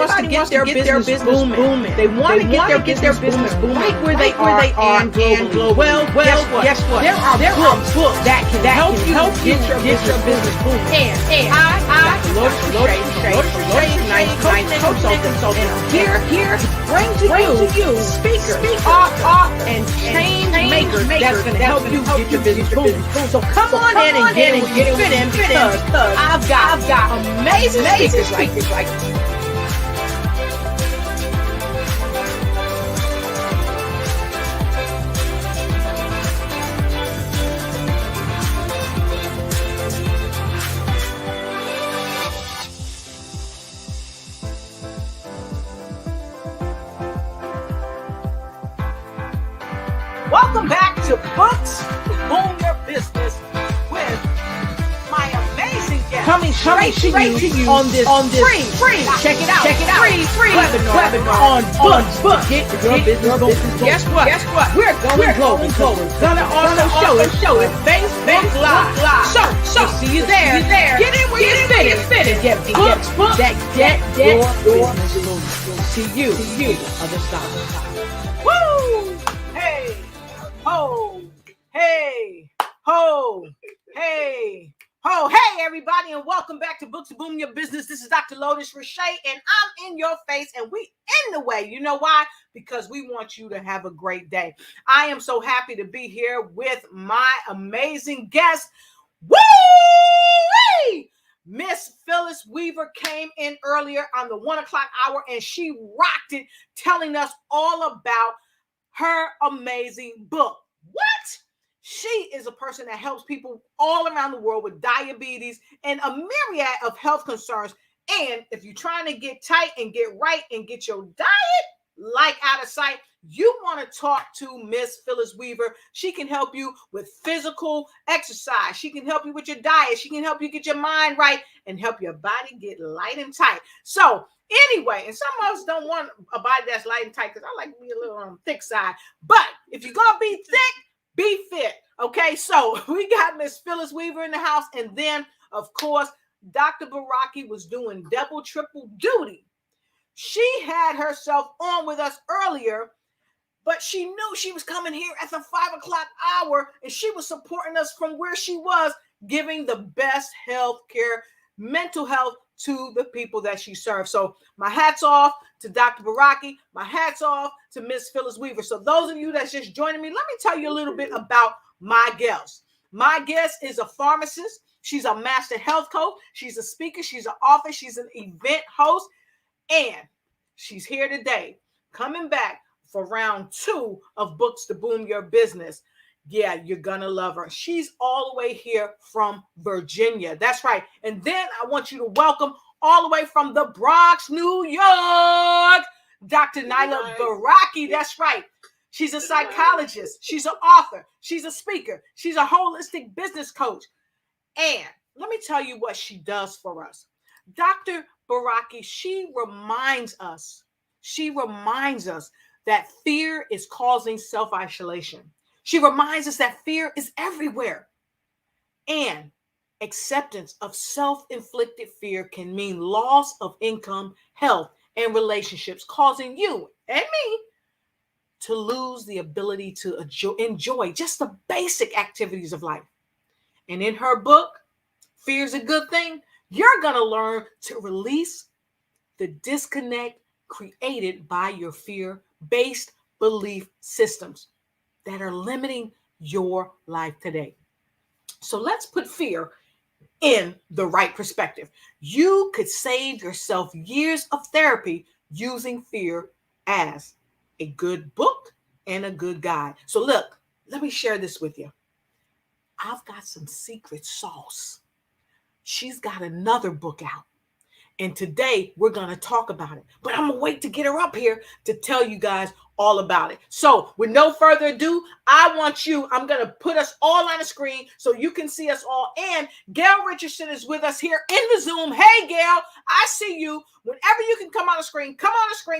wants to get their business booming. They want to get their business booming right where they are and globally. Well, guess what? There are books that can help you get your business booming. And I Lotus Riche, consultant, here to bring to you speakers, authors, and change makers that's going to help you get your business booming. So come on in and get in because I've got amazing speakers like this. Welcome back to Books Boom Your Business with my amazing guest coming straight to you on this free check it out free webinar on books get your business booming. Guess what? We're going global. Gonna also show it Facebook Live. So see you there. Get in where you fit it. Get books that get your business booming. See you other side. Woo! Hey! Ho, hey, ho, hey, ho, hey, everybody, and welcome back to Books to Boom Your Business. This is Dr. Lotus Riche, and I'm in your face, and we in the way. You know why? Because we want you to have a great day. I am so happy to be here with my amazing guest. Woo! Miss Phyllis Weaver came in earlier on the 1 o'clock hour, and she rocked it, telling us all about her amazing book. What? She is a person that helps people all around the world with diabetes and a myriad of health concerns. And if you're trying to get tight and get right and get your diet like out of sight, you want to talk to Miss Phyllis Weaver. She can help you with physical exercise. She can help you with your diet. She can help you get your mind right and help your body get light and tight. So anyway, and some of us don't want a body that's light and tight because I like to be a little on the thick side. But if you're going to be thick, be fit. Okay, so we got Miss Phyllis Weaver in the house. And then, of course, Dr. Baraki was doing double, triple duty. She had herself on with us earlier, but she knew she was coming here at the 5 o'clock hour, and she was supporting us from where she was, giving the best health care, mental health to the people that she serves. So my hat's off to Dr. Baraki. My hat's off to Miss Phyllis Weaver. So those of you that's just joining me, let me tell you a little bit about my guest. My guest is a pharmacist. She's a master health coach. She's a speaker. She's an author. She's an event host. And she's here today, coming back for round 2 of Books to Boom Your Business. Yeah, you're gonna love her. She's all the way here from Virginia. That's right. And then I want you to welcome all the way from the Bronx, New York, Dr. Nyla Baraki. That's right. She's a psychologist. She's an author. She's a speaker. She's a holistic business coach. And let me tell you what she does for us. Dr. Baraki, she reminds us that fear is causing self-isolation. She reminds us that fear is everywhere. And acceptance of self-inflicted fear can mean loss of income, health, and relationships, causing you and me to lose the ability to enjoy just the basic activities of life. And in her book, Fear is a Good Thing, you're going to learn to release the disconnect created by your fear-based belief systems that are limiting your life today. So let's put fear in the right perspective. You could save yourself years of therapy using fear as a good book and a good guide. So look, let me share this with you. I've got some secret sauce. She's got another book out. And today we're going to talk about it. But I'm going to wait to get her up here to tell you guys all about it. So with no further ado, I'm going to put us all on the screen so you can see us all. And Gail Richardson is with us here in the Zoom. Hey, Gail, I see you. Whenever you can come on the screen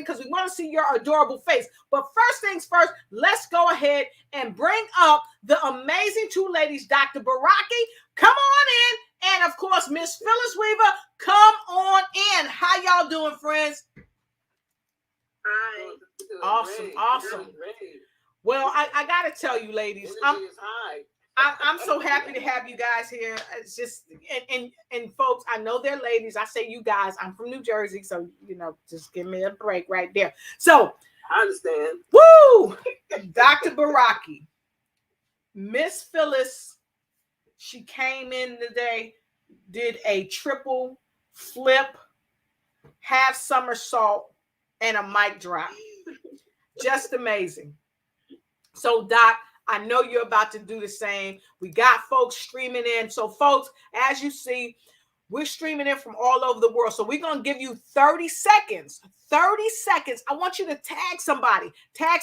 because we want to see your adorable face. But first things first, let's go ahead and bring up the amazing two ladies, Dr. Baraki. Come on in. And of course, Miss Phyllis Weaver, come on in. How y'all doing, friends? Hi. Awesome, awesome. Well, I got to tell you, ladies, I'm so happy to have you guys here. It's just, and folks, I know they're ladies. I say you guys. I'm from New Jersey, so, just give me a break right there. So, I understand. Woo! Dr. Baraki, Miss Phyllis, she came in today, did a triple flip, half somersault, and a mic drop. Just amazing. So, Doc, I know you're about to do the same. We got folks streaming in. So, folks, as you see, we're streaming in from all over the world. So we're going to give you 30 seconds. 30 seconds. I want you to tag somebody. Tell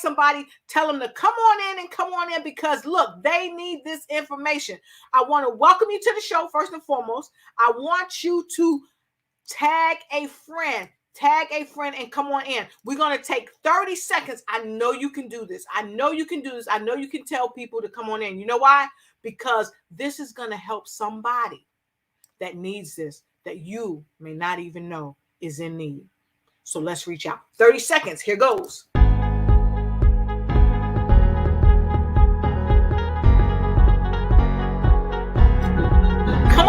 them to come on in and come on in, because, look, they need this information. I want to welcome you to the show, first and foremost. I want you to tag a friend. And come on in. We're going to take 30 seconds. I know you can do this. I know you can tell people to come on in. You know why? Because this is going to help somebody that needs this, that you may not even know is in need. So let's reach out. 30 seconds. Here goes. Come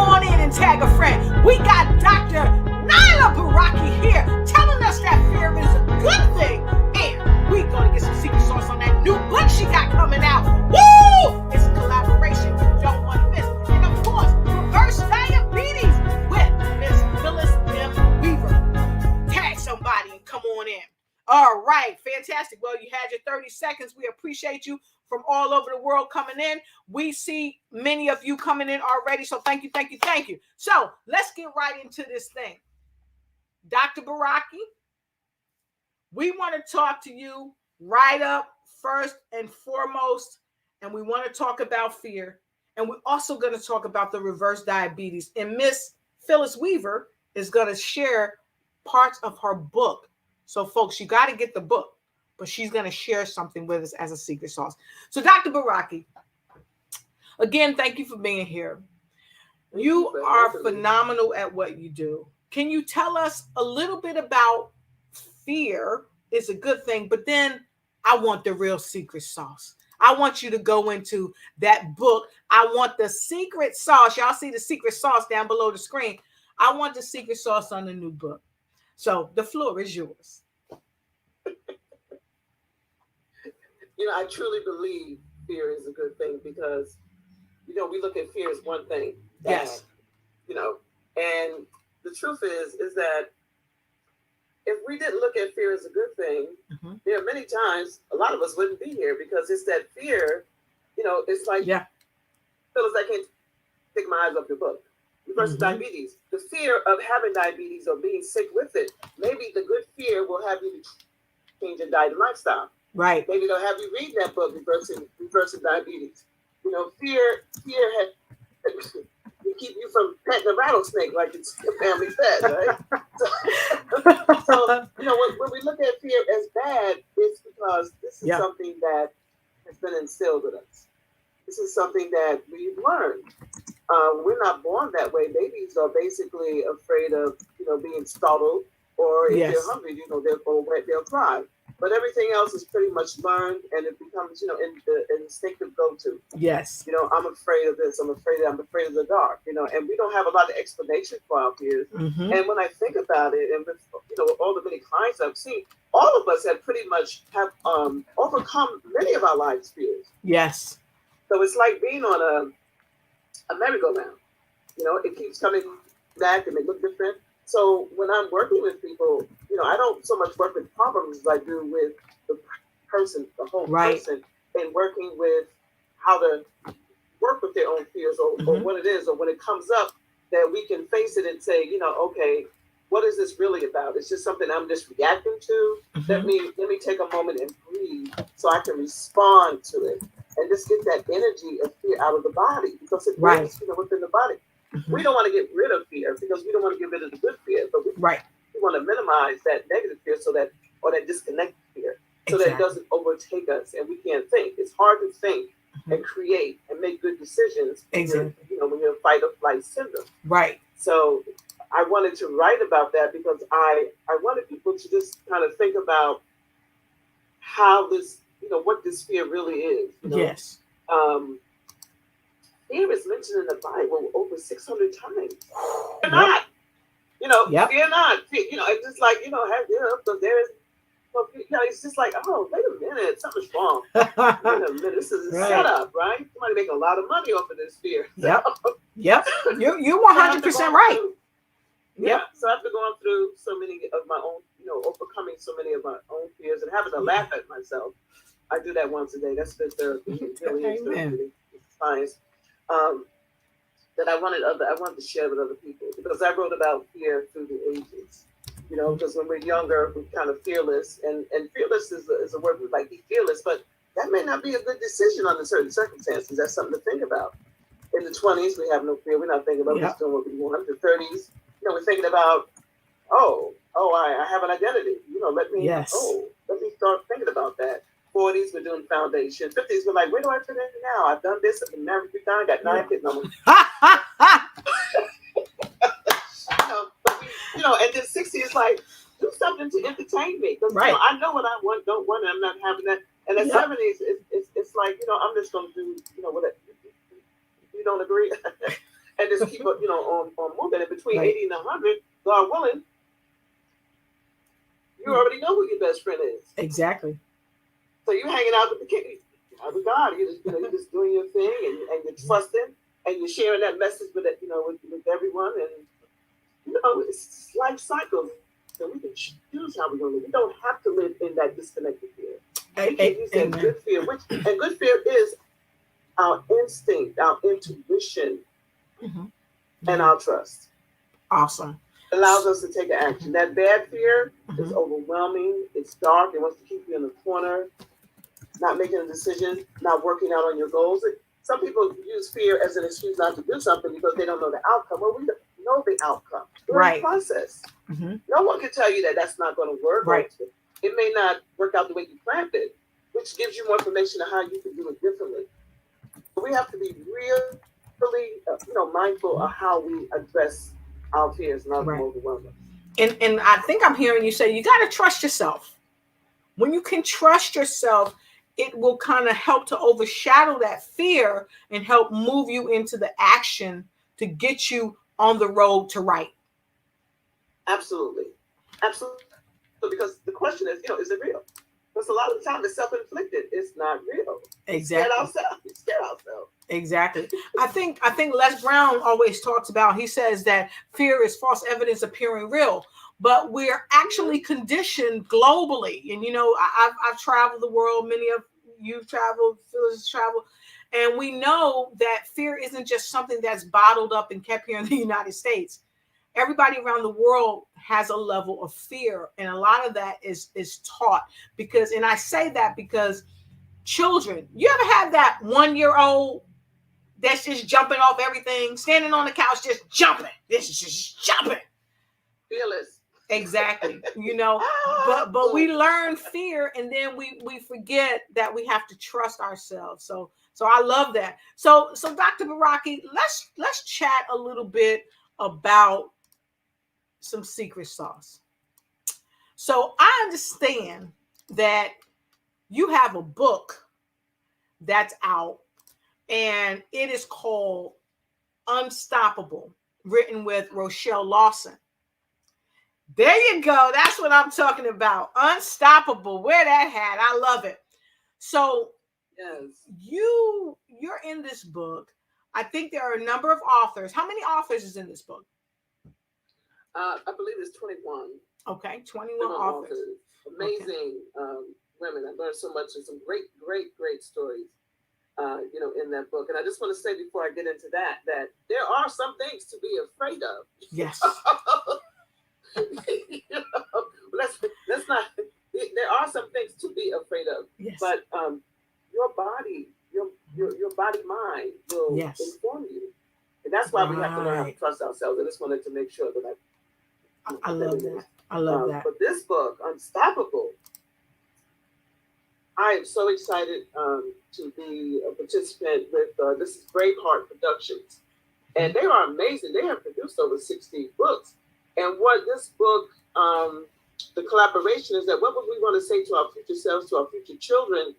on in and tag a friend. We got Dr. Nyla Baraki here telling us that fear is a good thing. And we're going to get some secret sauce on that new book she got coming out. Woo! It's a collaboration you don't want to miss. And of course, reverse diabetes with Miss Phyllis M. Weaver. Tag somebody and come on in. All right, fantastic. Well, you had your 30 seconds. We appreciate you from all over the world coming in. We see many of you coming in already. So thank you. So let's get right into this thing. Dr. Baraki, we want to talk to you right up first and foremost. And we want to talk about fear. And we're also going to talk about the reverse diabetes. And Miss Phyllis Weaver is going to share parts of her book. So, folks, you got to get the book, but she's going to share something with us as a secret sauce. So, Dr. Baraki, again, thank you for being here. You are phenomenal at what you do. Can you tell us a little bit about fear is a good thing, but then I want the real secret sauce. I want you to go into that book. I want the secret sauce. Y'all see the secret sauce down below the screen. I want the secret sauce on the new book. So the floor is yours. I truly believe fear is a good thing because, we look at fear as one thing. Yes. And the truth is that if we didn't look at fear as a good thing, there are many times a lot of us wouldn't be here, because it's that fear, it's like, Phyllis, I can't take my eyes off your book. Versus diabetes. The fear of having diabetes or being sick with it, maybe the good fear will have you change your diet and lifestyle. Right. Maybe they'll have you read that book, Reversing Diabetes. Fear has to keep you from petting a rattlesnake like it's your family pet, right? So when we look at fear as bad, it's because this is something that has been instilled with us. This is something that we've learned. We're not born that way. Babies are basically afraid of, being startled, or if they're hungry, they'll cry. But everything else is pretty much learned, and it becomes, in the instinctive go-to. Yes. I'm afraid of this. I'm afraid of the dark. And we don't have a lot of explanation for our fears. And when I think about it, and with, all the many clients I've seen, all of us have pretty much overcome many of our life's fears. Yes. So it's like being on a merry-go-round. It keeps coming back and they look different. So when I'm working with people, I don't so much work with problems as I do with the person, the whole person, and working with how to work with their own fears or what it is, or when it comes up, that we can face it and say, okay, what is this really about? It's just something I'm just reacting to. Let me take a moment and breathe so I can respond to it and just get that energy of fear out of the body, because it lives within the body. We don't want to get rid of fear because we don't want to get rid of the good fear, but we want to minimize that negative fear or that disconnected fear, so that it doesn't overtake us and we can't think. It's hard to think and create and make good decisions when you're in fight or flight syndrome. Right. So I wanted to write about that because I wanted people to just kind of think about how this, what this fear really is. Yes. Fear is mentioned in the Bible over 600 times. Fear Yep. not, Yep. fear not. It's just like, because there's, it's just like, oh, wait a minute, something's wrong. Wait a minute, this is a setup, right? Somebody making a lot of money off of this fear. Yep. Yep. You're 100% right. Yeah. So after going through so many of my own, overcoming so many of my own fears and having to laugh at myself, I do that once a day. That's good therapy. It really is therapy. It's science. That I wanted to share with other people, because I wrote about fear through the ages. Because when we're younger, we're kind of fearless, and fearless is a word. We like be fearless, but that may not be a good decision under certain circumstances. That's something to think about. In the 20s, we have no fear. We're not thinking about just doing what we want. The 30s, we're thinking about, I have an identity. Let me start thinking about that. 40s, we're doing foundation. 50s, we're like, where do I fit in now? I've done this. I've been married 3 times. Got 9 kids. And then 60 is like, do something to entertain me. Because I know what I want, don't want, and I'm not having that. And the 70s, it's like, I'm just going to do, what you don't agree, and just keep on moving. And between 80 and 100, God willing, you already know who your best friend is. Exactly. So you're hanging out with the king, with God. You're just doing your thing, and you're trusting, and you're sharing that message with everyone, and it's life cycles. So we can choose how we're going to live. We don't have to live in that disconnected fear. We can use that good fear, and good fear is our instinct, our intuition, and our trust. Awesome. It allows us to take action. That bad fear is overwhelming. It's dark. It wants to keep you in the corner, not making a decision, not working out on your goals. Some people use fear as an excuse not to do something because they don't know the outcome. Well, we don't know the outcome during the process. No one can tell you that that's not going to work. Right. It may not work out the way you planned it, which gives you more information on how you can do it differently. But we have to be really, mindful of how we address our fears and our overwhelming. And I think I'm hearing you say you got to trust yourself. When you can trust yourself, it will kind of help to overshadow that fear and help move you into the action to get you on the road to right. Absolutely. Because the question is, is it real? Because a lot of the time it's self-inflicted. It's not real. Exactly. We scare ourselves. Exactly. I think Les Brown always talks about, he says that fear is false evidence appearing real, but we're actually conditioned globally. And, I've traveled the world. Many of you've traveled, Phyllis has traveled. And we know that fear isn't just something that's bottled up and kept here in the United States. Everybody around the world has a level of fear. And a lot of that is taught and I say that because children, you ever have that 1-year-old that's just jumping off everything, standing on the couch, just jumping. This is just jumping. Fearless. Exactly. But we learn fear, and then we forget that we have to trust ourselves. So I love that. So Dr. Baraki, let's chat a little bit about some secret sauce. So I understand that you have a book that's out, and it is called Unstoppable, written with Rochelle Lawson. There you go. That's what I'm talking about. Unstoppable. Wear that hat. I love it. So yes, you're in this book. I think there are a number of authors. How many authors is in this book? I believe it's 21. Okay, 21 authors. Amazing women. I learned so much and some great stories, in that book. And I just want to say before I get into that there are some things to be afraid of. Yes. Let's not. There are some things to be afraid of. Yes. But your body, your body mind will inform you, and that's why we have to learn how to trust ourselves. I just wanted to make sure that I love that. I love that. But this book, Unstoppable, I am so excited to be a participant with. This is Braveheart Productions, and they are amazing. They have produced over 60 books, and what this book the collaboration is that what would we want to say to our future selves, to our future children,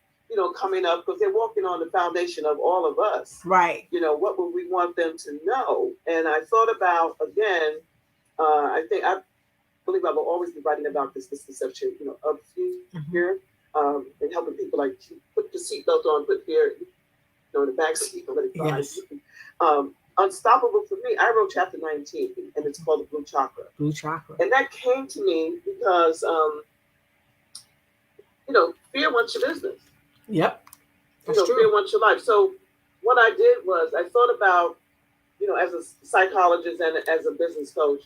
coming up, because they're walking on the foundation of all of us. Right. What would we want them to know? And I thought about, again, I believe I will always be writing about this misconception, of fear, and helping people like put the seatbelt on, put fear, in the back seat, and let it fly. Yes. Unstoppable for me, I wrote chapter 19, and it's called the Blue Chakra. Blue Chakra. And that came to me because, fear wants your business. Yep. That's true. Fear wants your life. So what I did was I thought about, as a psychologist and as a business coach,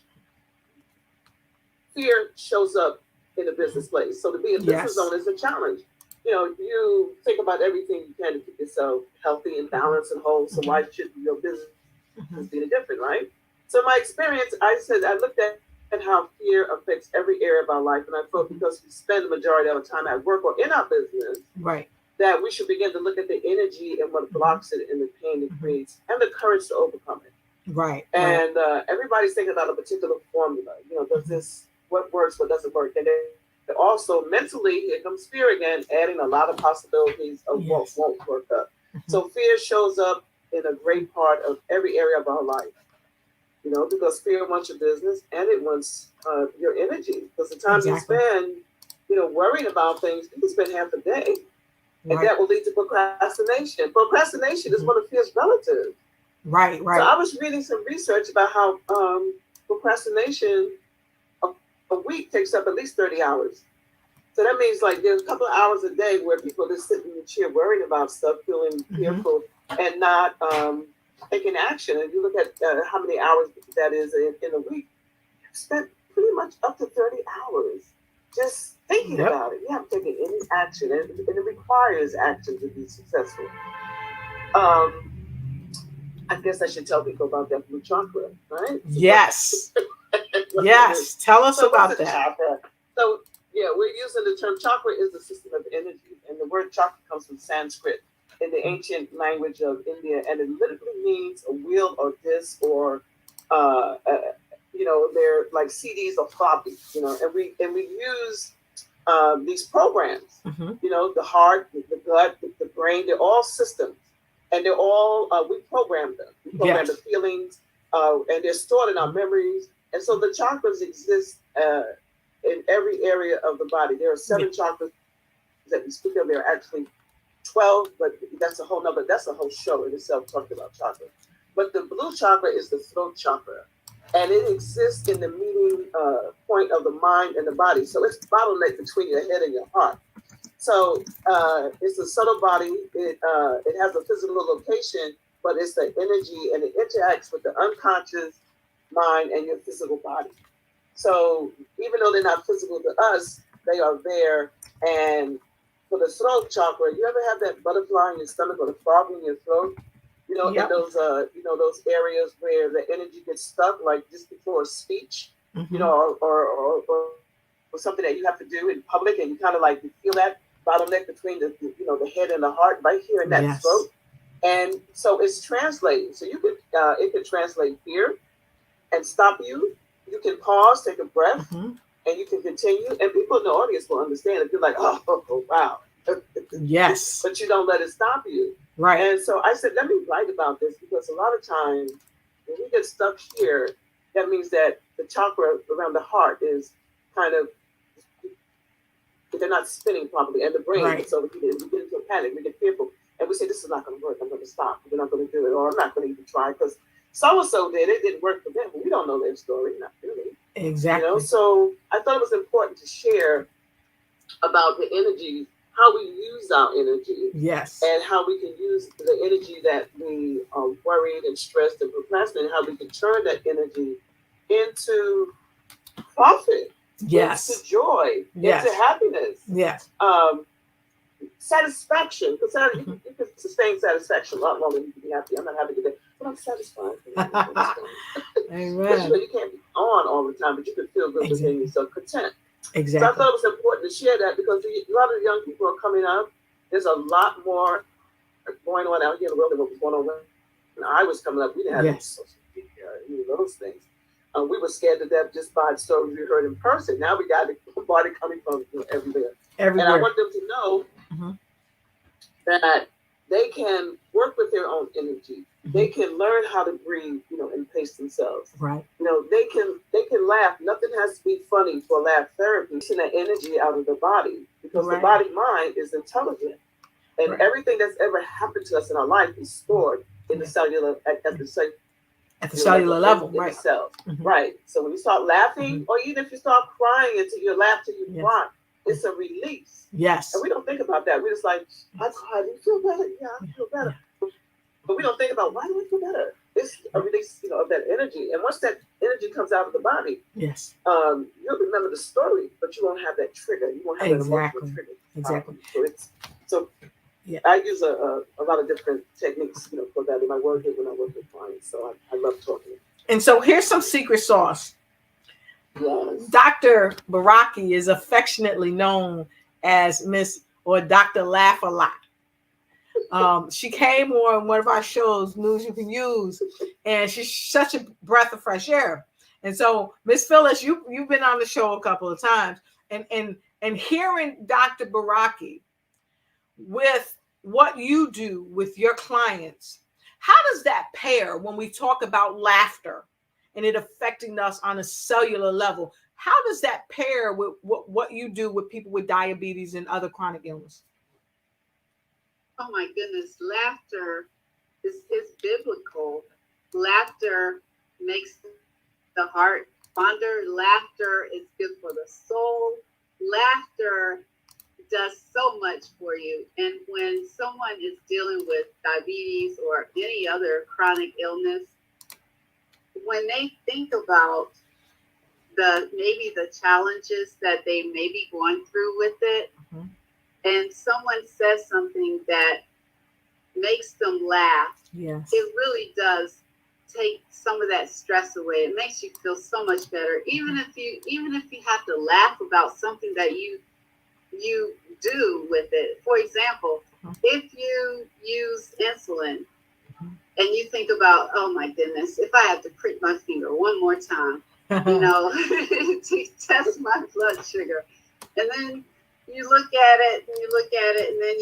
fear shows up in a business place. So to be a business owner is a challenge. You think about everything you can to keep yourself healthy and balanced and whole. So why should your business be any different, right? So my experience, I looked at how fear affects every area of our life. And I thought because we spend the majority of our time at work or in our business, right, that we should begin to look at the energy and what blocks it and the pain it creates and the courage to overcome it. Right. And everybody's thinking about a particular formula. Does this, what works, what doesn't work? And then also mentally, here comes fear again, adding a lot of possibilities of what won't work up. So fear shows up in a great part of every area of our life. Because fear wants your business and it wants your energy. Because the time you spend, worrying about things, you can spend half a day. And that will lead to procrastination. Procrastination is one of fear's relatives. Right. So I was reading some research about how procrastination a week takes up at least 30 hours. So that means like there's a couple of hours a day where people just sit in the chair worrying about stuff, feeling fearful and not taking action. And you look at how many hours that is in a week, you spent pretty much up to 30 hours just thinking about it. You haven't taken any action, and it requires action to be successful. I guess I should tell people about that blue chakra, right? Yes. Yes. Tell us about that. Chakra? So, we're using the term chakra is the system of energy, and the word chakra comes from Sanskrit in the ancient language of India, and it literally means a wheel or disc or they're like CDs or floppy, and we use these programs, the heart, the gut, the brain, they're all systems, and they're all we program them. We program the feelings, and they're stored in our memories, and so the chakras exist in every area of the body. There are 7 chakras that we speak of. There are actually 12, but that's a whole show in itself talking about chakras. But the blue chakra is the throat chakra, and it exists in the meeting point of the mind and the body. So it's bottleneck between your head and your heart. So it's a subtle body. It has a physical location, but it's the energy, and it interacts with the unconscious mind and your physical body. So even though they're not physical to us, they are there. And for the throat chakra, you ever have that butterfly in your stomach or the frog in your throat? In those those areas where the energy gets stuck, like just before a speech, or something that you have to do in public, and you kind of like you feel that bottleneck between the head and the heart right here in that throat. And so it's translating. So you could it could translate fear and stop you. You can pause, take a breath, and you can continue. And people in the audience will understand if you're like, oh wow. Yes. But you don't let it stop you. Right. And so I said, let me write about this, because a lot of times when we get stuck here, that means that the chakra around the heart is kind of, they're not spinning properly, and the brain. Right. So we get into a panic, we get fearful, and we say, this is not going to work. I'm going to stop. We're not going to do it, or I'm not going to even try because so-and-so did it. Didn't work for them, but we don't know their story. Not really. Exactly. So I thought it was important to share about the energy, how we use our energy. Yes. And how we can use the energy that we are worried and stressed and procrastinating, how we can turn that energy into profit. Yes. Into joy. Yes. Into happiness. Yes. Satisfaction. Because you can sustain satisfaction a lot longer than you can be happy. I'm not happy today, but I'm satisfied. Amen. You can't be on all the time, but you can feel good within yourself, content. Exactly. So I thought it was important to share that, because a lot of young people are coming up. There's a lot more going on out here in the world than what was going on when I was coming up. We didn't have social media, those things. We were scared to death just by the stories we heard in person. Now we got a body coming from everywhere. And I want them to know that they can work with their own energy. They can learn how to breathe, and pace themselves. Right. They can laugh. Nothing has to be funny for laugh therapy. Send that energy out of the body, because the body mind is intelligent, and everything that's ever happened to us in our life is stored in the cellular at the cellular level, in right? The cells, right. So when you start laughing, or even if you start crying until you laugh till you cry, it's a release. Yes. And we don't think about that. We're just like, I cried. You feel better? Yeah, I feel better. Yeah. But we don't think about, why do I feel better? It's a release, of that energy. And once that energy comes out of the body, you'll remember the story, but you won't have that trigger. You won't have that emotional trigger. Exactly. So I use a lot of different techniques, for that in my work and when I work with clients. So I love talking. And so here's some secret sauce. Yes. Dr. Baraki is affectionately known as Miss or Dr. Laugh a Lot. She came on one of our shows, News You Can Use, and she's such a breath of fresh air. And so, Miss Phyllis, you've been on the show a couple of times, and hearing Dr. Baraki with what you do with your clients, how does that pair when we talk about laughter and it affecting us on a cellular level? How does that pair with what you do with people with diabetes and other chronic illness? Oh my goodness, laughter is biblical. Laughter makes the heart fonder. Laughter is good for the soul. Laughter does so much for you. And when someone is dealing with diabetes or any other chronic illness, when they think about maybe the challenges that they may be going through with it, and someone says something that makes them laugh, it really does take some of that stress away. It makes you feel so much better. Even if you have to laugh about something that you do with it. For example, if you use insulin and you think about, oh my goodness, if I have to prick my finger one more time, to test my blood sugar, and then you look at it, and then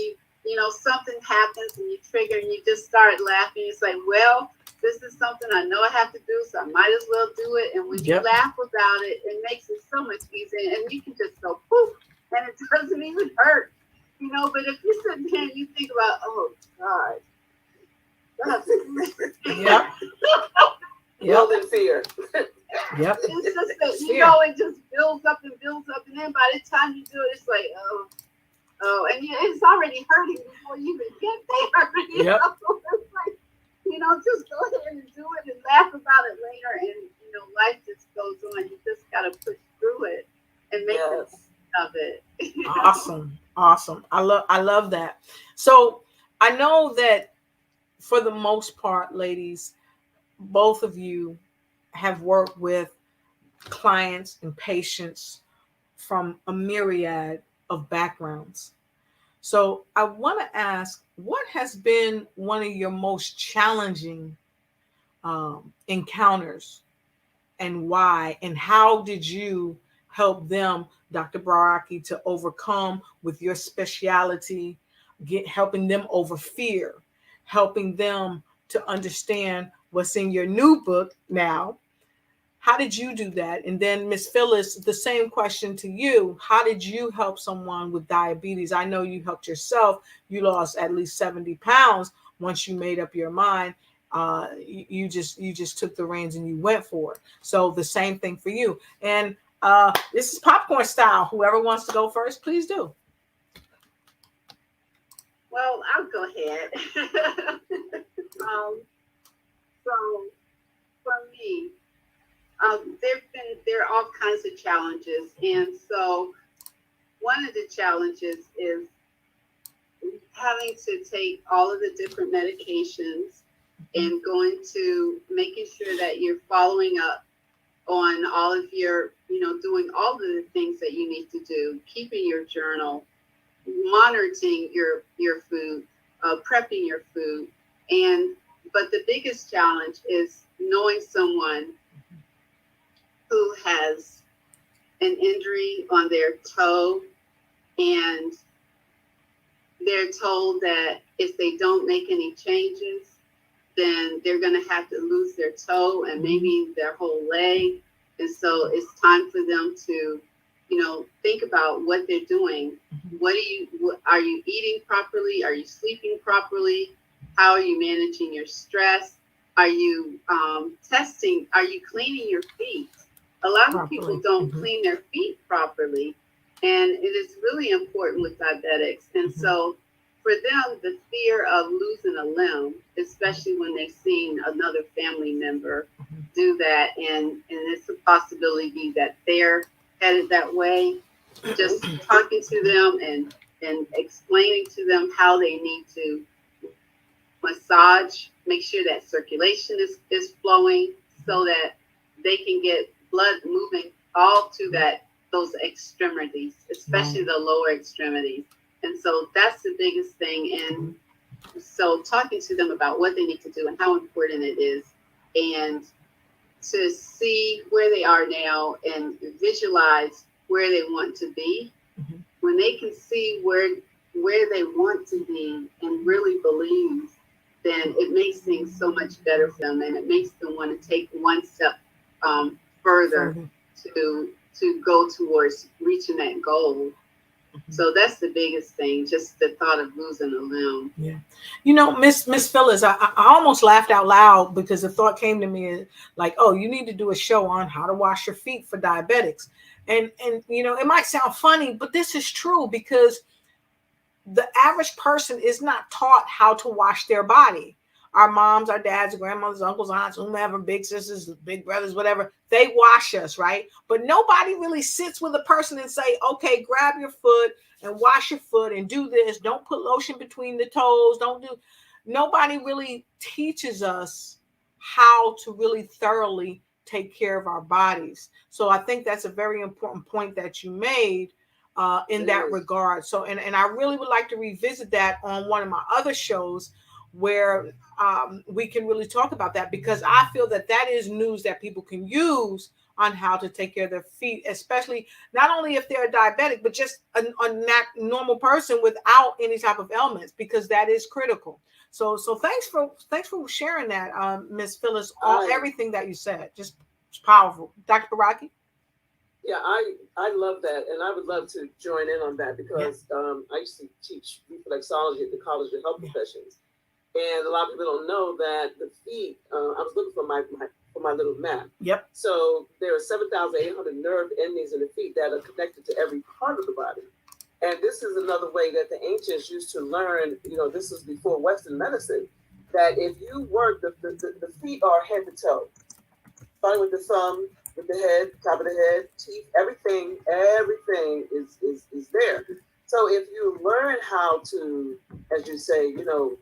something happens and you trigger and you just start laughing. It's like, well, this is something I know I have to do, so I might as well do it. And when you laugh about it, it makes it so much easier, and you can just go poof, and it doesn't even hurt, But if you sit there and you think about, oh God, that's building fear. It's just that it just builds up, and then by the time you do it, it's like, and it's already hurting before you even get there. It's like, just go ahead and do it and laugh about it later, and life just goes on. You just gotta push through it and make the best of it. Awesome. I love that. So I know that for the most part, ladies, both of you have worked with clients and patients from a myriad of backgrounds. So I want to ask, what has been one of your most challenging encounters, and why, and how did you help them, Dr. Baraki, to overcome with your speciality, helping them over fear, helping them to understand what's in your new book now? How did you do that? And then Miss Phyllis, the same question to you. How did you help someone with diabetes? I know you helped yourself. You lost at least 70 pounds once you made up your mind. You just took the reins and you went for it. So the same thing for you. And this is popcorn style. Whoever wants to go first, please do. Well, I'll go ahead. So for me, there are all kinds of challenges, and so one of the challenges is having to take all of the different medications and going to making sure that you're following up on all of your, doing all of the things that you need to do, keeping your journal, monitoring your food, prepping your food, but the biggest challenge is knowing someone who has an injury on their toe, and they're told that if they don't make any changes, then they're going to have to lose their toe and maybe their whole leg. And so it's time for them to, think about what they're doing. Are you eating properly? Are you sleeping properly? How are you managing your stress? Are you testing? Are you cleaning your feet? A lot of people don't clean their feet properly. And it is really important with diabetics. And so for them, the fear of losing a limb, especially when they've seen another family member do that, and it's a possibility that they're headed that way, just talking to them and explaining to them how they need to massage, make sure that circulation is flowing so that they can get blood moving all to those extremities, especially the lower extremities. And so that's the biggest thing. And so talking to them about what they need to do and how important it is, and to see where they are now and visualize where they want to be. When they can see where they want to be and really believe, then it makes things so much better for them, and it makes them want to take one step further to go towards reaching that goal. So that's the biggest thing, just the thought of losing a limb. Yeah. Miss Phyllis, I almost laughed out loud because the thought came to me like, oh, you need to do a show on how to wash your feet for diabetics. And it might sound funny, but this is true, because the average person is not taught how to wash their body. Our moms, our dads, grandmothers, uncles, aunts, whomever, big sisters, big brothers, whatever, they wash us, right? But nobody really sits with a person and say, okay, grab your foot and wash your foot and do this. Don't put lotion between the toes. Nobody really teaches us how to really thoroughly take care of our bodies. So I think that's a very important point that you made in that regard. So, and I really would like to revisit that on one of my other shows where we can really talk about that, because I feel that is news that people can use on how to take care of their feet, especially not only if they're diabetic, but just a normal person without any type of ailments, because that is critical. So thanks for sharing that, Miss Phyllis, everything that you said. Just powerful. Dr. Baraki? Yeah, I love that, and I would love to join in on that, because I used to teach reflexology at the College of Health Professions. And a lot of people don't know that the feet, I was looking for my little map. Yep. So there are 7,800 nerve endings in the feet that are connected to every part of the body. And this is another way that the ancients used to learn, this was before Western medicine, that if you work, the feet are head to toe. Starting with the thumb, with the head, top of the head, teeth, everything is there. So if you learn how to, as you say,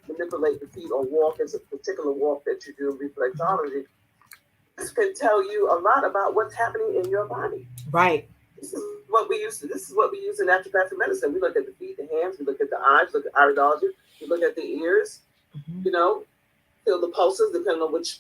manipulate the feet or walk, as a particular walk that you do in reflexology, this can tell you a lot about what's happening in your body. Right. This is what we use in naturopathic medicine. We look at the feet, the hands, we look at the eyes, look at iridology, we look at the ears, feel the pulses, depending on which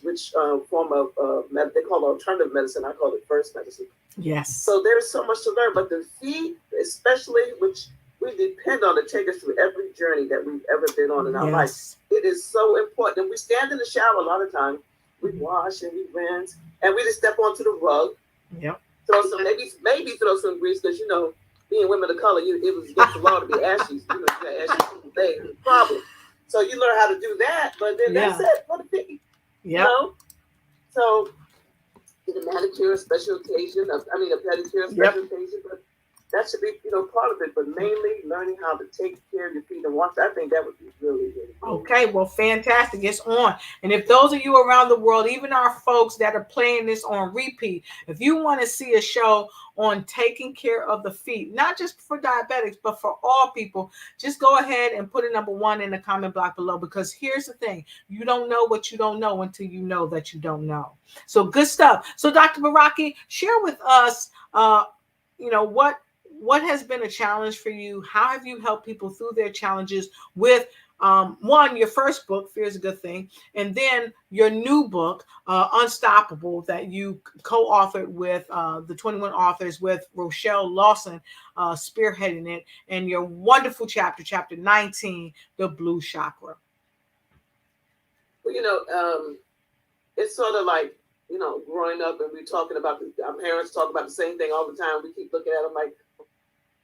form of they call it alternative medicine. I call it first medicine. Yes. So there's so much to learn, but the feet, especially, which we depend on to take us through every journey that we've ever been on in our life. It is so important. And we stand in the shower a lot of times. We wash and we rinse, and we just step onto the rug. Yep. Throw some maybe throw some grease, because being women of color, it was against the law to be ashy. Ashy leg problem. So you learn how to do that, but then that's it for the feet. Yeah. So get a manicure, special occasion. A pedicure, special occasion, but that should be, part of it, but mainly learning how to take care of your feet and wash. I think that would be really, really good. Okay, well, fantastic. It's on. And if those of you around the world, even our folks that are playing this on repeat, if you want to see a show on taking care of the feet, not just for diabetics, but for all people, just go ahead and put a number 1 in the comment block below, because here's the thing. You don't know what you don't know until you know that you don't know. So good stuff. So Dr. Baraki, share with us, what has been a challenge for you? How have you helped people through their challenges with One, your first book, Fear is a Good Thing, and then your new book, Unstoppable, that you co-authored with the 21 authors with Rochelle Lawson spearheading it, and your wonderful chapter 19, The Blue Chakra. Well, it's sort of like, growing up and we're talking about, our parents talk about the same thing all the time. We keep looking at them like,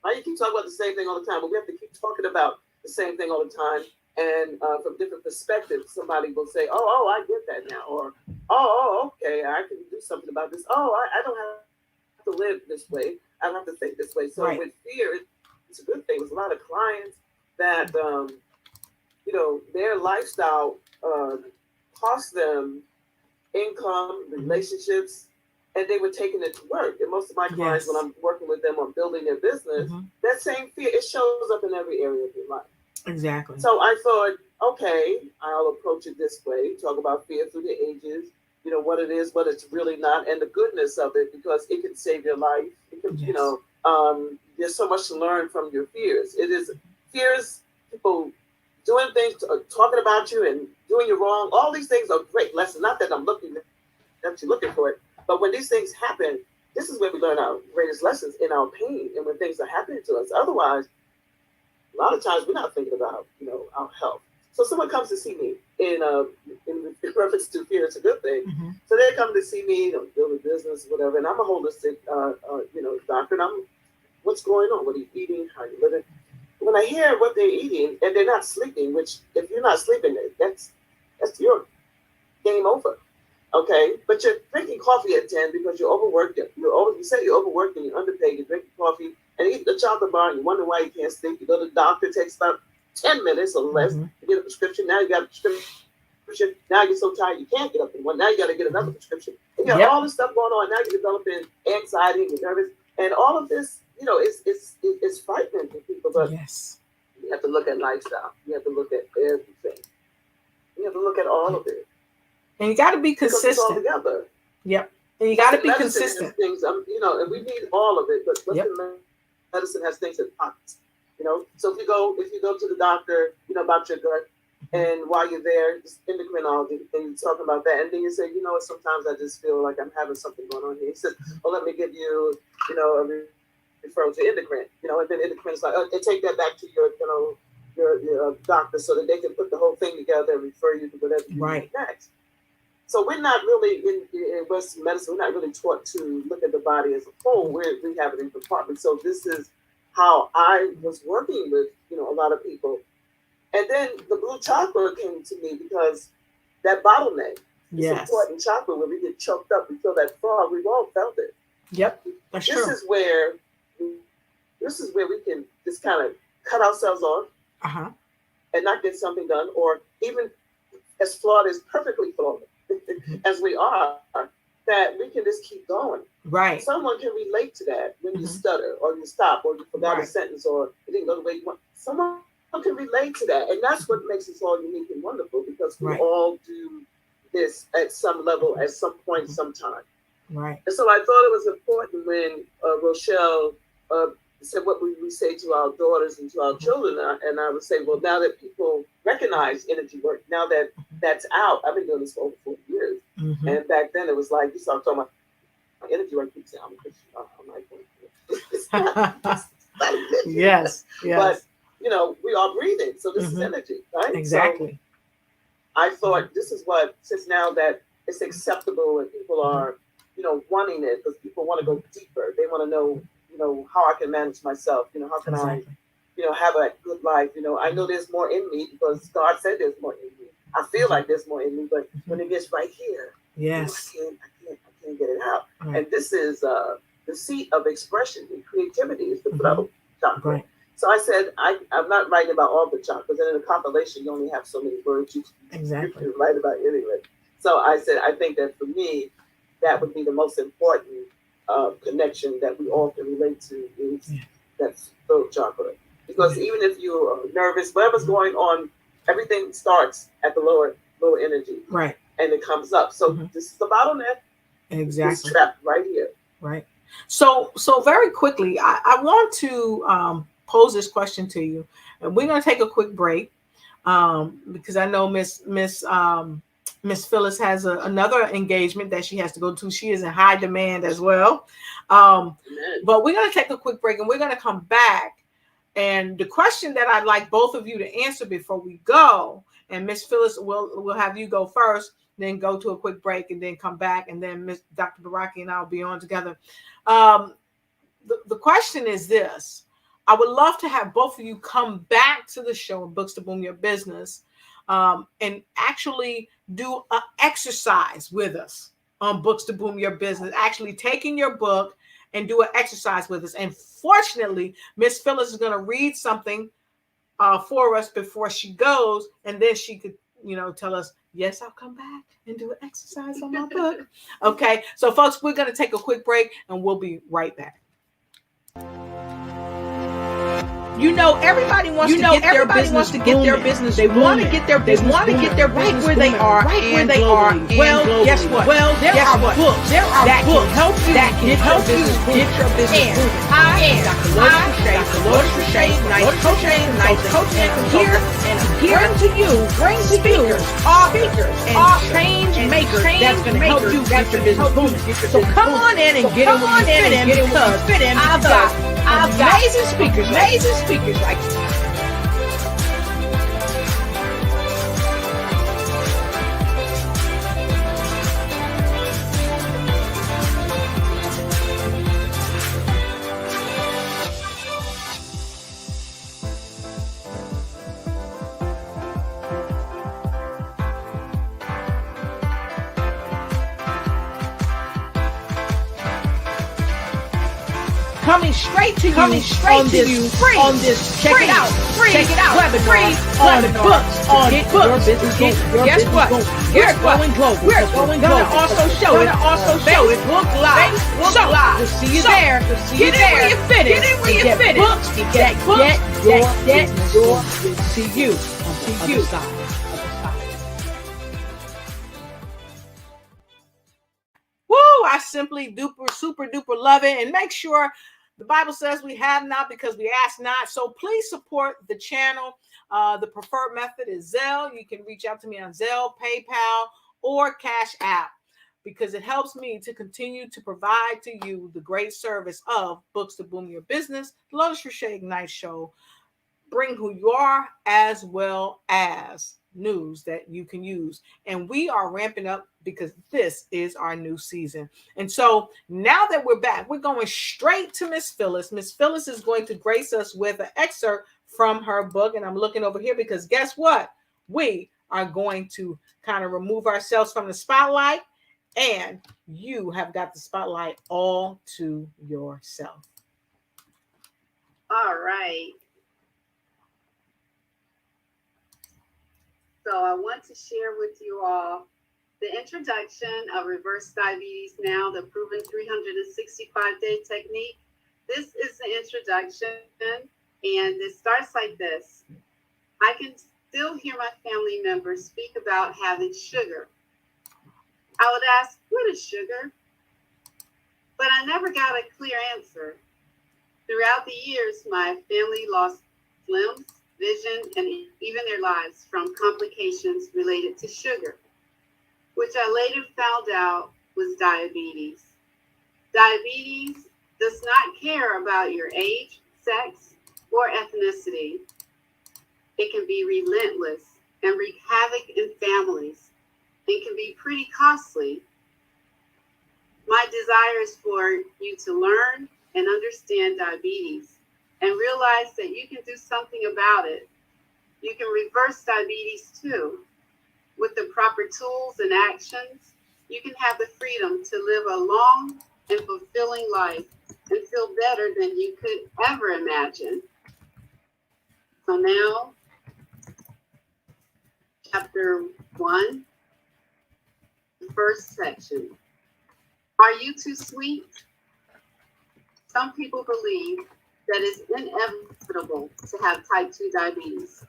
why you keep talking about the same thing all the time? But we have to keep talking about the same thing all the time. And from different perspectives, somebody will say, I get that now. Or, okay, I can do something about this. I don't have to live this way. I don't have to think this way. So Right. with fear, it's a good thing. There's a lot of clients that, their lifestyle cost them income, relationships, and they were taking it to work. And most of my clients, Yes. when I'm working with them on building their business, that same fear, it shows up in every area of your life. Exactly. So I thought, okay, I'll approach it this way, talk about fear through the ages, what it is, what it's really not, and the goodness of it, because it can save your life. It can, Yes. there's so much to learn from your fears. Fears, people doing things, talking about you and doing you wrong. All these things are great lessons. Not that I'm looking that you're looking for it, but when these things happen, this is where we learn our greatest lessons, in our pain and when things are happening to us. Otherwise, a lot of times we're not thinking about, our health. So someone comes to see me in reference to fear, it's a good thing. So they come to see me, build a business, whatever, and I'm a holistic, doctor. And what's going on? What are you eating? How are you living? When I hear what they're eating and they're not sleeping, which if you're not sleeping, that's your game over. Okay, but you're drinking coffee at 10 because you're overworked. You say you're overworked and you're underpaid. You're drinking coffee and eating a chocolate bar and you wonder why you can't sleep. You go to the doctor, it takes about 10 minutes or less to get a prescription. Now you got a prescription. Now you're so tired you can't get up in one. Now you got to get another prescription. And you got all this stuff going on. Now you're developing anxiety and you're nervous. And all of this, it's frightening to people. But you have to look at lifestyle. You have to look at everything. You have to look at all of it. And you got to be consistent. All together. Yep. And you got to be consistent. Things, and we need all of it. But medicine has things in pockets. So if you go to the doctor, about your gut, and while you're there, it's endocrinology, and you're talking about that, and then you say, sometimes I just feel like I'm having something going on here. He says, well, let me give you, a referral to endocrine, and then endocrine's like, and take that back to your doctor so that they can put the whole thing together and refer you to whatever you need next. So we're not really in Western medicine. We're not really taught to look at the body as a whole. We have it in compartments. So this is how I was working with a lot of people, and then the blue chakra came to me because that bottleneck. It's important chakra where we get choked up. We feel that fog. We've all felt it. Yep, that's true. This is where we can just kind of cut ourselves off and not get something done, or even as flawed as perfectly flawed as we are, that we can just keep going. Right. Someone can relate to that when you stutter or you stop or you forgot a sentence or you didn't go the way you want. Someone can relate to that. And that's what makes us all unique and wonderful, because we all do this at some level, at some point, sometime. Right. And so I thought it was important when Rochelle said, what would we say to our daughters and to our children? And I would say, well, now that people recognize energy work, now that that's out, I've been doing this for over 40 years. And back then it was like, you start talking about energy work, people say, I'm a Christian. I'm like, it's not yes. But, we are breathing. So this is energy, right? Exactly. So I thought this is what, since now that it's acceptable and people are, wanting it, because people want to go deeper. They want to know, how I can manage myself. How can I, have a good life. I know there's more in me because God said there's more in me. I feel like there's more in me, but when it gets right here, I can't get it out. Right. And this is the seat of expression and creativity is the throat chakra. Right. So I said, I'm not writing about all the chakras, and in a compilation, you only have so many words you can write about anyway. So I said, I think that for me, that would be the most important connection that we all can relate to is that throat chakra. Because even if you're nervous, whatever's going on, everything starts at the lower energy. Right. And it comes up. So this is the bottleneck. Exactly. It's trapped right here. Right. So very quickly, I want to pose this question to you. And we're going to take a quick break. because I know Miss Phyllis has another engagement that she has to go to. She is in high demand as well. But we're going to take a quick break and we're going to come back. And the question that I'd like both of you to answer before we go, and Miss Phyllis will have you go first, then go to a quick break and then come back, and then Dr. Baraki and I will be on together. The question is this. I would love to have both of you come back to the show, Books to Boom Your Business, and actually do an exercise with us on Books to Boom Your Business, actually taking your book and do an exercise with us. And fortunately, Miss Phyllis is going to read something for us before she goes, and then she could, tell us, yes, I'll come back and do an exercise on my book. Okay, so folks, we're going to take a quick break and we'll be right back. Everybody wants to get their business. They want to get their business. Right where they are. Well, guess what? There are books that can help you get your business. And Dr. Lotus Riche, nice coaching, and here to bring speakers, authors, and change makers that's going to help you get your business booming. So come on in and get in where you fit in, because I've got amazing speakers like coming straight to you on this check it out webinar on books. Guess what? We're going global. We're going to also show it Facebook Live. We'll see you there. Get in where you fit in. Books to get your see you on the other side. I simply super duper love it. And make sure, the Bible says we have not because we ask not. So please support the channel. The preferred method is Zelle. You can reach out to me on Zelle, PayPal, or Cash App, because it helps me to continue to provide to you the great service of Books to Boom Your Business, the Lotus Riche Ignite Show. Bring who you are as well as news that you can use. And we are ramping up because this is our new season. And so now that we're back, we're going straight to Miss Phyllis. Miss Phyllis is going to grace us with an excerpt from her book. And I'm looking over here because guess what? We are going to kind of remove ourselves from the spotlight, and you have got the spotlight all to yourself. All right. So I want to share with you all the introduction of Reverse Diabetes Now, the proven 365-day technique. This is the introduction, and it starts like this. I can still hear my family members speak about having sugar. I would ask, what is sugar? But I never got a clear answer. Throughout the years, my family lost limbs, vision, and even their lives from complications related to sugar, which I later found out was diabetes. Diabetes does not care about your age, sex, or ethnicity. It can be relentless and wreak havoc in families and can be pretty costly. My desire is for you to learn and understand diabetes and realize that you can do something about it. You can reverse diabetes too. With the proper tools and actions, you can have the freedom to live a long and fulfilling life and feel better than you could ever imagine. So now, chapter 1, the first section. Are you too sweet? Some people believe that it's inevitable to have type 2 diabetes.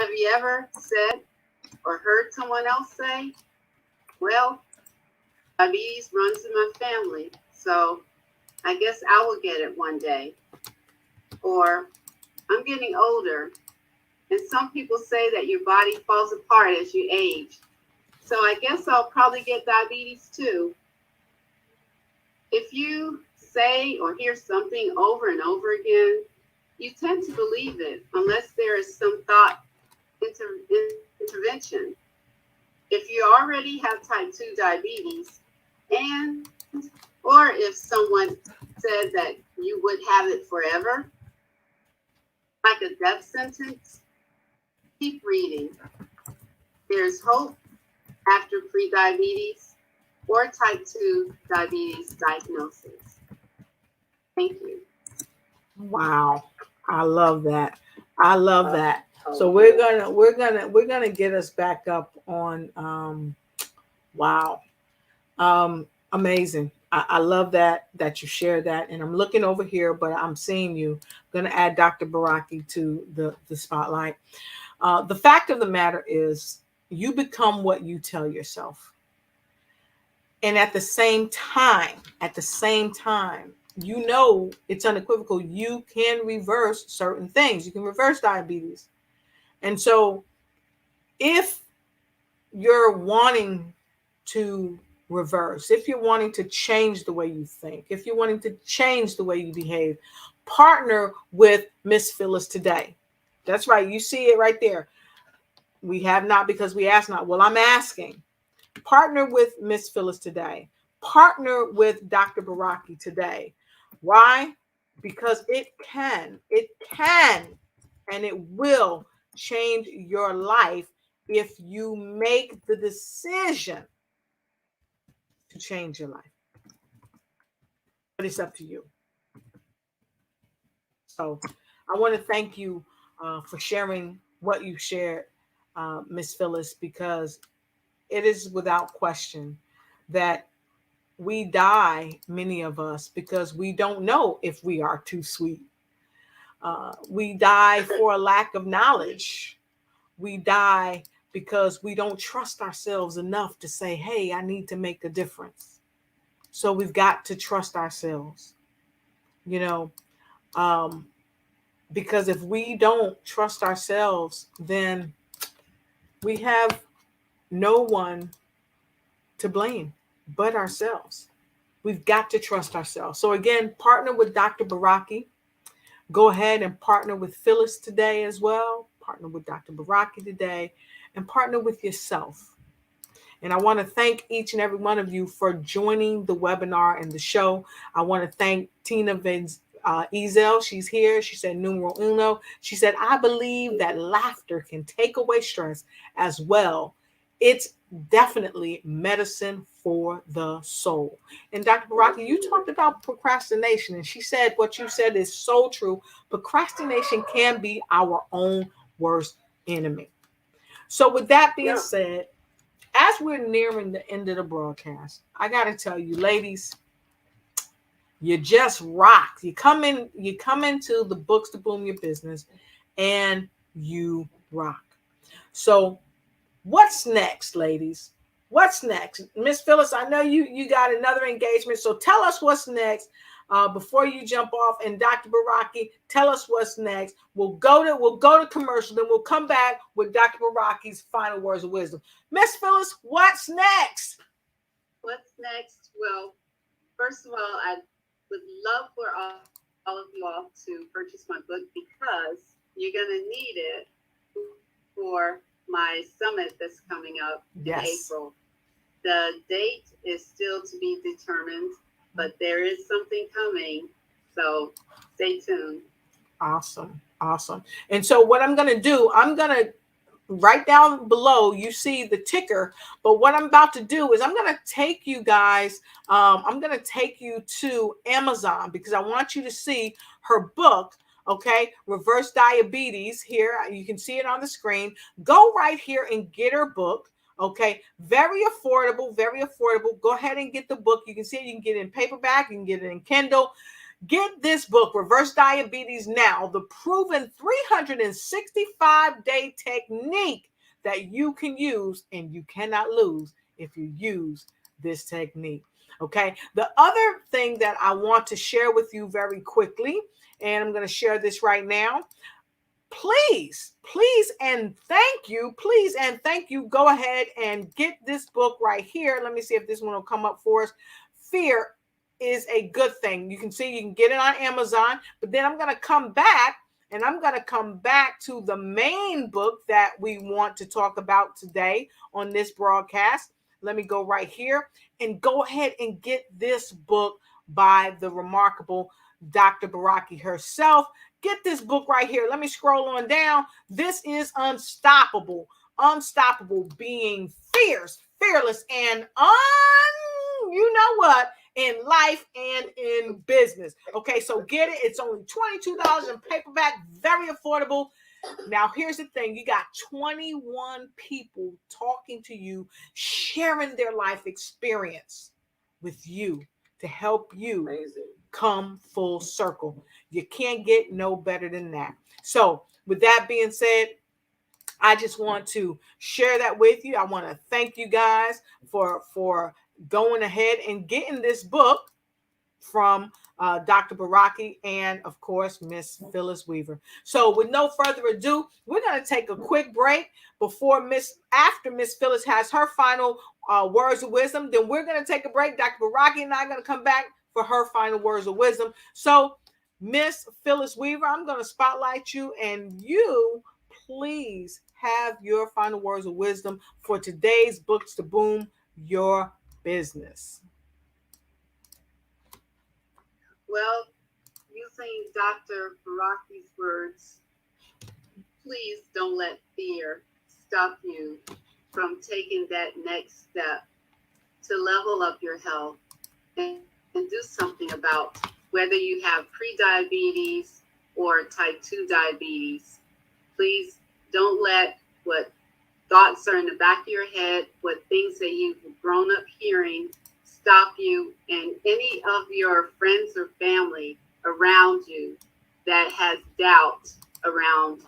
Have you ever said or heard someone else say, well, diabetes runs in my family, so I guess I will get it one day. Or I'm getting older And some people say that your body falls apart as you age. So I guess I'll probably get diabetes too. If you say or hear something over and over again, you tend to believe it unless there is some thought intervention. If you already have type 2 diabetes, and or if someone said that you would have it forever, like a death sentence, keep reading. There's hope after prediabetes or type 2 diabetes diagnosis. Thank you. Wow. I love that. I love that. So we're gonna get us back up on wow. Amazing. I love that you share that. And I'm looking over here, but I'm seeing you. I'm gonna add Dr. Baraki to the spotlight. The fact of the matter is you become what you tell yourself. And at the same time, you know it's unequivocal. You can reverse certain things. You can reverse diabetes. And so if you're wanting to reverse, if you're wanting to change the way you think, if you're wanting to change the way you behave, partner with Miss Phyllis today. That's right. You see it right there. We have not because we ask not. Well, I'm asking. Partner with Miss Phyllis today. Partner with Dr. Baraki today. Why? Because it can, and it will change your life if you make the decision to change your life. But it's up to you. So I want to thank you for sharing what you shared, Miss Phyllis, because it is without question that we die, many of us, because we don't know if we are too sweet. We die for a lack of knowledge. We die because we don't trust ourselves enough to say, hey, I need to make a difference. So we've got to trust ourselves, you know, because if we don't trust ourselves, then we have no one to blame but ourselves. We've got to trust ourselves. So again, partner with Dr. Baraki. Go ahead and partner with Phyllis today as well. Partner with Dr. Baraki today and partner with yourself. And I want to thank each and every one of you for joining the webinar and the show. I want to thank Tina Ezel. She's here. She said, numero uno. She said, I believe that laughter can take away stress as well. It's definitely medicine for the soul. And Dr. Baraki, you talked about procrastination, and she said what you said is so true. Procrastination can be our own worst enemy. So with that being said, as we're nearing the end of the broadcast, I got to tell you, ladies, you just rock. You come into the books to boom your business, and you rock. So what's next, ladies? What's next? Miss Phyllis, I know you got another engagement, so tell us what's next before you jump off. And Dr. Baraki, tell us what's next. We'll go to commercial, then we'll come back with Dr. Baraki's final words of wisdom. Miss Phyllis, what's next? What's next? Well, first of all, I would love for all of you all to purchase my book because you're going to need it for my summit that's coming up in April. The date is still to be determined, but there is something coming. So stay tuned. Awesome. And so what I'm going to do, I'm going to right down below, you see the ticker. But what I'm about to do is I'm going to take you guys, I'm going to take you to Amazon because I want you to see her book. Okay, Reverse Diabetes. Here, you can see it on the screen. Go right here and get her book. Okay, very affordable, very affordable. Go ahead and get the book. You can see it. You can get it in paperback. You can get it in Kindle. Get this book, Reverse Diabetes Now, the proven 365-day technique that you can use and you cannot lose if you use this technique. Okay, the other thing that I want to share with you very quickly, and I'm going to share this right now. please and thank you. Please and thank you. Go ahead and get this book right here. Let me see if this one will come up for us. Fear is a good thing. You can see you can get it on Amazon, but then I'm going to come back and I'm going to come back to the main book that we want to talk about today on this broadcast. Let me go right here and go ahead and get this book by the remarkable Dr. Baraki herself. Get this book right here. Let me scroll on down. This is Unstoppable. Unstoppable, being fierce, fearless, and you know what? In life and in business. Okay, so get it. It's only $22 in paperback, very affordable. Now, here's the thing. You got 21 people talking to you, sharing their life experience with you to help you come full circle. You can't get no better than that. So, with that being said, I just want to share that with you. I want to thank you guys for going ahead and getting this book from Dr. Baraki and, of course, Miss Phyllis Weaver. So with no further ado, we're going to take a quick break after Miss Phyllis has her final words of wisdom. Then we're going to take a break. Dr. Baraki and I are going to come back for her final words of wisdom. So Miss Phyllis Weaver, I'm going to spotlight you, and you please have your final words of wisdom for today's Books to Boom Your Business. Well, using Dr. Baraki's words, please don't let fear stop you from taking that next step to level up your health and do something about whether you have prediabetes or type 2 diabetes. Please don't let what thoughts are in the back of your head, what things that you've grown up hearing, stop you, and any of your friends or family around you that has doubt around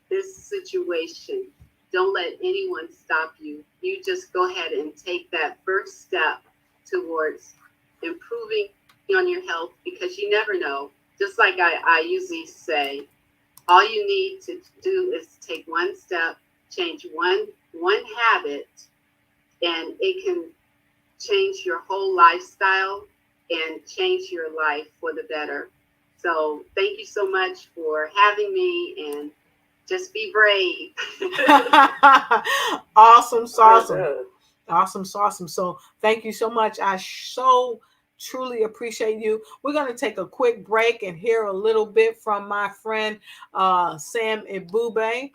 this situation. Don't let anyone stop you. You just go ahead and take that first step towards improving on your health, because you never know. Just like I usually say, all you need to do is take one step, change one habit, and it can change your whole lifestyle and change your life for the better. So thank you so much for having me, and just be brave. Awesome sauce. Awesome sauce. So thank you so much. I so truly appreciate you. We're going to take a quick break and hear a little bit from my friend Sam Ebube.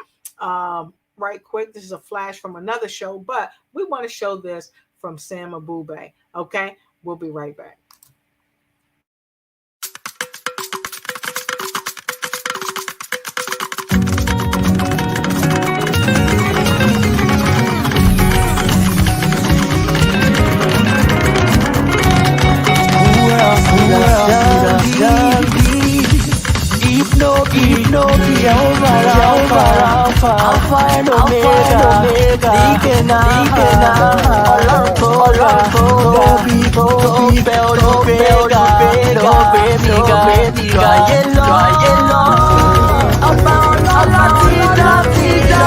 Right quick. This is a flash from another show, but we want to show this from Sam Ebube. Okay, we'll be right back. If no be Alpha and Omega, Dikena, Ọlọ́run tó bẹ ọdún bẹ́ẹ̀gà, tó bẹ́ẹ̀ ga ayé lọ. Ọba ọlọ́lá ti dá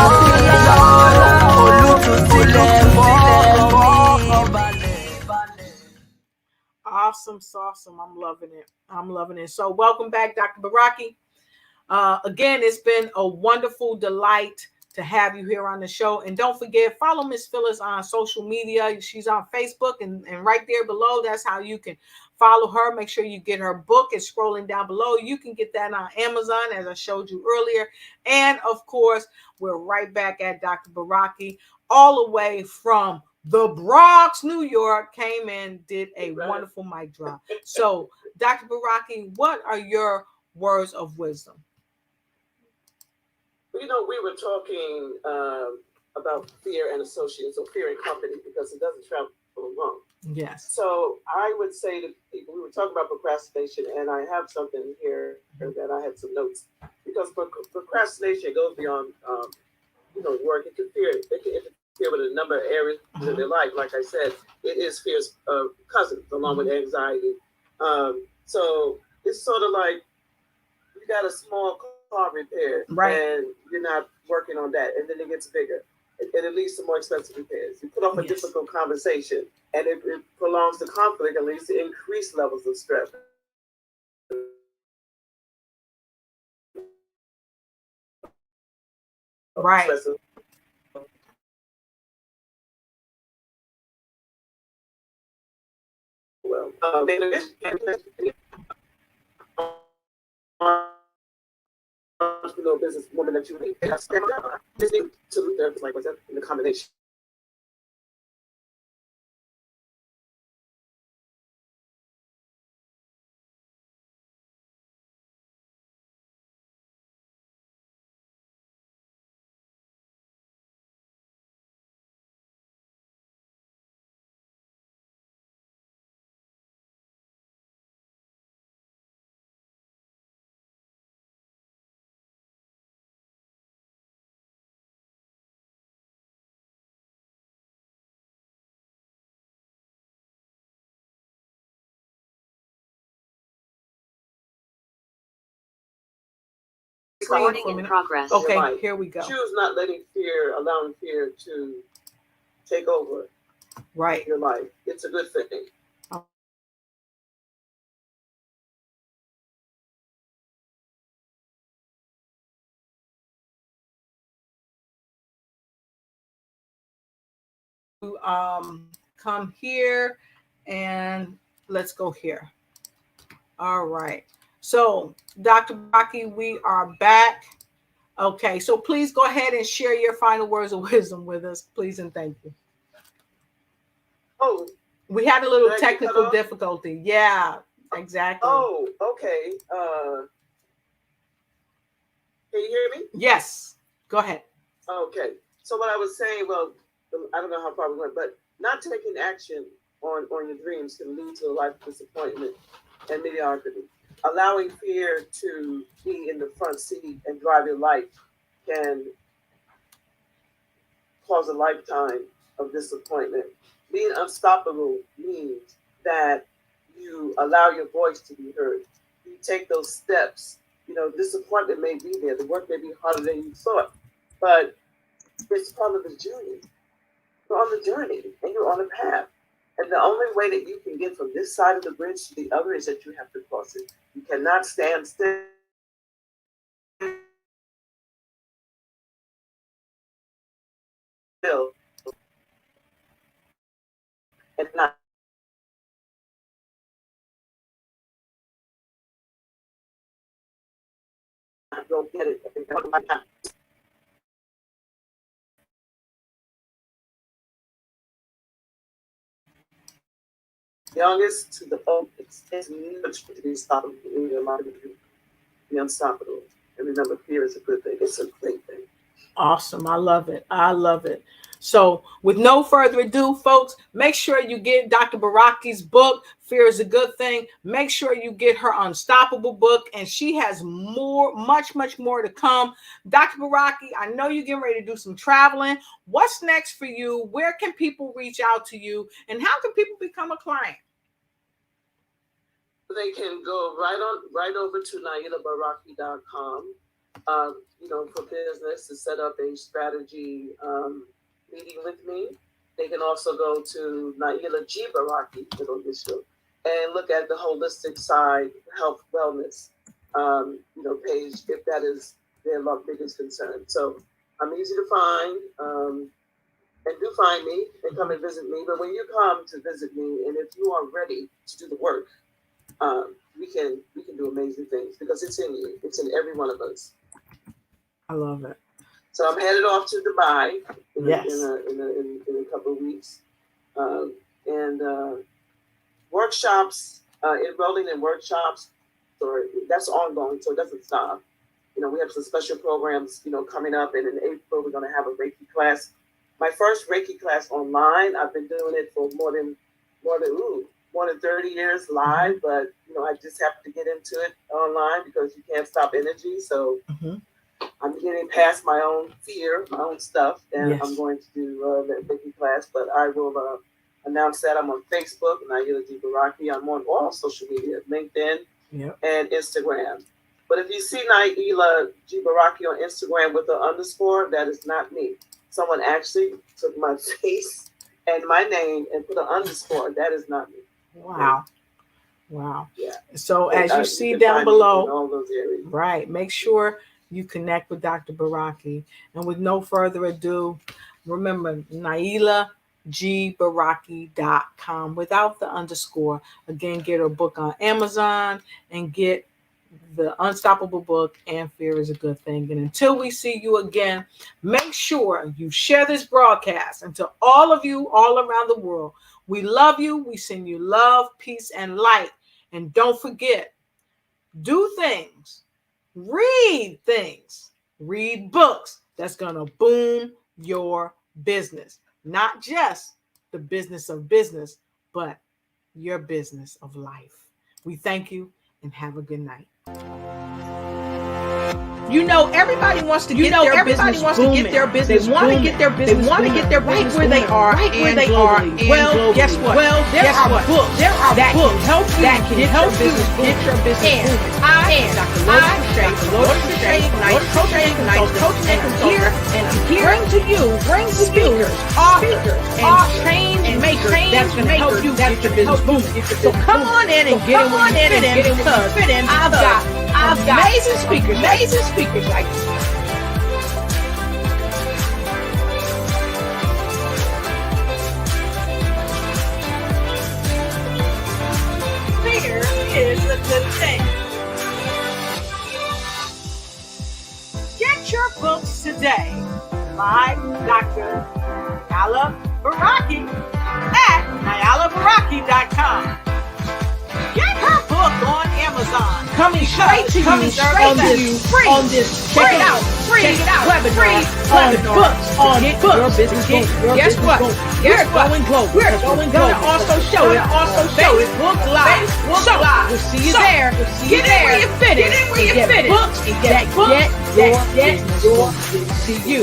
olùtúsílẹ̀ fọ́ọ̀kan balẹ̀. Awesome. I'm loving it. So welcome back, Dr. Baraki. Again, it's been a wonderful delight to have you here on the show. And don't forget, follow Miss Phyllis on social media. She's on Facebook, and right there below, that's how you can follow her. Make sure you get her book. It's scrolling down below. You can get that on Amazon, as I showed you earlier. And of course, we're right back at Dr. Baraki, all the way from the Bronx, New York, came in, did a wonderful mic drop. So, Dr. Baraki, what are your words of wisdom? You know, we were talking about fear and associates, or fear and company, because it doesn't travel alone. Yes. So I would say to people, we were talking about procrastination, and I have something here that I had some notes, because procrastination goes beyond, work. It can interfere with a number of areas in their life. Like I said, it is fear's cousins, along with anxiety. So it's sort of like you got a small car repair, Right. and you're not working on that, and then it gets bigger, and it leads to more expensive repairs. You put off a difficult conversation, and it prolongs the conflict and leads to increased levels of stress. Right. Well, entrepreneur business woman that you need. Just need to there's like what's that in the combination. Recording in progress. Okay, here we go. Choose not letting fear, allowing fear to take over your life. It's a good thing. Come here and let's go here. All right. So, Dr. Rocky, we are back. Okay, so please go ahead and share your final words of wisdom with us, please, and thank you. Oh, we had a little technical difficulty. Yeah, exactly. Oh, okay. Can you hear me? Yes. Go ahead. Okay. So what I was saying, well, I don't know how far we went, but not taking action on your dreams can lead to a life of disappointment and mediocrity. Allowing fear to be in the front seat and drive your life can cause a lifetime of disappointment. Being unstoppable means that you allow your voice to be heard. You take those steps. You know, disappointment may be there. The work may be harder than you thought, but it's part of the journey. You're on the journey and you're on a path. And the only way that you can get from this side of the bridge to the other is that you have to cross it. You cannot stand still. And not go get it. Youngest to the oldest, it's much to be unstoppable in your life. Be unstoppable. And remember, fear is a good thing. It's a great thing. Awesome. I love it. I love it. So with no further ado, folks, make sure you get Dr. Baraki's book, Fear is a Good Thing. Make sure you get her Unstoppable book, and she has more, much more to come. Dr. Baraki, I know you're getting ready to do some traveling. What's next for you? Where can people reach out to you? And how can people become a client? They can go right over to nailabaraki.com. You know, for business to set up a strategy meeting with me. They can also go to Naila G. Baraki and look at the holistic side, health, wellness, you know, page, if that is their biggest concern. So I'm easy to find, and do find me and come and visit me. But when you come to visit me, and if you are ready to do the work, we can do amazing things because it's in you. It's in every one of us. I love it. So I'm headed off to Dubai in a couple of weeks, and workshops, enrolling in workshops, or that's ongoing, so it doesn't stop. You know, we have some special programs, you know, coming up, and in April we're going to have a Reiki class. My first Reiki class online. I've been doing it for more than 30 years live, but you know, I just have to get into it online because you can't stop energy. So I'm getting past my own fear, my own stuff, and I'm going to do that Reiki class. But I will announce that. I'm on Facebook, Naila G. Baraki. I'm on all social media, LinkedIn and Instagram. But if you see Naila G. Baraki on Instagram with an underscore, that is not me. Someone actually took my face and my name and put an underscore. That is not me. Wow. Wow. Yeah. So And, as you see can down find me below, in all those areas. right, make sure you connect with Dr. Baraki. And with no further ado, remember NailaGBaraki.com without the underscore. Again, get her book on Amazon and get the Unstoppable book, And Fear is a Good Thing. And until we see you again, make sure you share this broadcast. And to all of you all around the world, we love you. We send you love, peace, and light. And don't forget, do things, read things, read books that's going to boom your business. Not just the business of business, but your business of life. We thank you and have a good night. You know, everybody wants to get their business booming. They want to get their business right where they are, right where they are. Well, guess what? There are books that can help you get your business booming. I, Dr. Lotus Riche, Ignite and here and here bring to you speakers, authors, and change makers that's going to help you get your business booming. So come on in and get in because I've got amazing speakers like this. Fear is a good thing. Get your books today by Dr. Naila Baraki at NailaBaraki.com. Get her book on Amazon. Coming straight to you on this check it out webinar on books. Guess what? We're going global. We're going to also show it Facebook Live. So we'll see you there. Get in where you fit in. Get books and get your see you.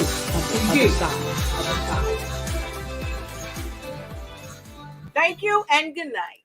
Thank you and good night.